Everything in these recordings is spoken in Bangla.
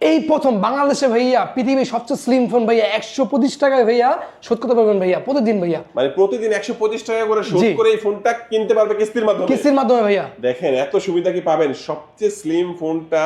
এই প্রথম বাংলাদেশে ভাইয়া পৃথিবীর সবচেয়ে স্লিম ফোন ভাইয়া 125 টাকায় ভাইয়া শোধ করতে পারবেন ভাইয়া প্রতিদিন ভাইয়া। মানে প্রতিদিন 125 টাকা করে শোধ করে এই ফোনটা কিনতে পারবে কিস্তির মাধ্যমে। কিস্তির মাধ্যমে ভাইয়া। দেখেন এত সুবিধা কি পাবেন, সবচেয়ে স্লিম ফোনটা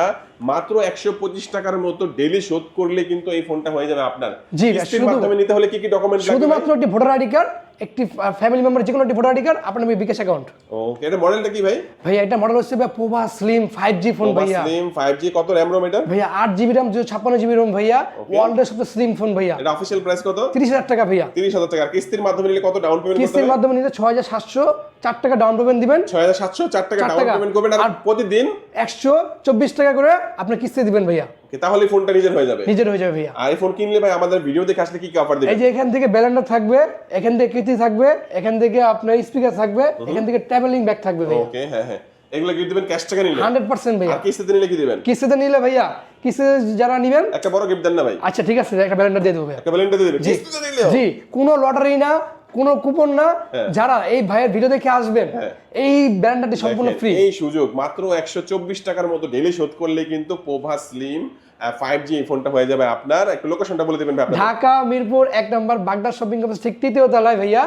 মাত্র 125 টাকার মতো ডেইলি শোধ করলে কিন্তু এই ফোনটা হয়ে যাবে আপনার। কিস্তির মাধ্যমে নিতে হলে কি কি ডকুমেন্ট লাগবে? শুধুমাত্র একটি ভোটার আইডি কার্ড, একটি ফ্যামিলি মেম্বার যে কোনো একটি ভোটার আইডি কার্ড, আপনার বিকাশ অ্যাকাউন্ট। ওকে, এটা মডেলটা কি ভাই? ভাইয়া এটা মডেল হচ্ছে পোভা স্লিম 5G ফোন ভাইয়া। স্লিম 5G, কত র‍্যাম রম এটা? ভাইয়া 8GB RAM 256GB ROM ভাইয়া। ওয়ার্ল্ডের সবচেয়ে স্লিম ফোন ভাইয়া। এটা অফিশিয়াল প্রাইস কত? 30,000 টাকা ভাইয়া। 30,000 টাকা। কিস্তির মাধ্যমে নিলে কত ডাউন পেমেন্ট করতে হবে? কিস্তির মাধ্যমে নিলে 6,704 টাকা ডাউন পেমেন্ট দিবেন। 6,704 টাকা ডাউন পেমেন্ট করবেন আর প্রতিদিন 124 টাকা করে আপনি কিস্তি দিবেন ভাইয়া। তাহলে ফোনটা নিজের হয়ে যাবে। নিজের হয়ে যাবে ভাইয়া। আর এই ফোন কিনলে ভাই আমাদের ভিডিও দেখে আসলে কি কি অফার দিবেন? এই যে এখান থেকে ব্যালেন্ডার থাকবে, এখান থেকে কীর্তি থাকবে, এখান থেকে আপনার স্পিকার থাকবে, এখান থেকে ট্রাভেলিং ব্যাগ থাকবে ভাইয়া। ওকে, হ্যাঁ হ্যাঁ, এগুলো কি দিবেন ক্যাশ টাকা নিলে? 100% ভাইয়া। আর কিস্তিতে নিলে কি দিবেন? কিস্তিতে নিলে ভাইয়া, কিস্তিতে যারা নেবেন একটা বড় গিফট দেন না ভাই? আচ্ছা ঠিক আছে, একটা ব্যালেন্ডার দিয়ে দেবো ভাইয়া। একটা ব্যালেন্ডার দিয়ে দিবেন কিস্তিতে নিলে? জি, কোনো লটারি না, কোনো কুপন না, যারা এই ভাইয়ের ভিডিও দেখে আসবেন এই ব্যালেন্ডারটি সম্পূর্ণ ফ্রি। এই সুযোগ মাত্র 124 টাকার মতো ডেইলি শোধ করলে কিন্তু পোভা স্লিম 5G ফোনটা হয়ে যাবে আপনার। একটু লোকেশনটা বলে দিবেন ভাই আপনার। ঢাকা মিরপুর 1 নম্বর বাগদা শপিং কমপ্লেক্স ঠিক 3য় তলায় ভাইয়া।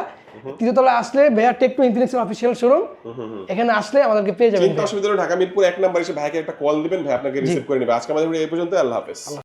3য় তলায় আসলে ভাইয়া take to Infinix official showroom, এখানে আসলে আমাদেরকে পেয়ে যাবেন। চিন্তা অসুবিধা হলে ঢাকা মিরপুর 1 নম্বরে এসে ভাইকে একটা কল দিবেন, ভাই আপনাকে রিসিভ করে নেবে। আজকে আমাদের এই পর্যন্ত, আল্লাহ হাফেজ।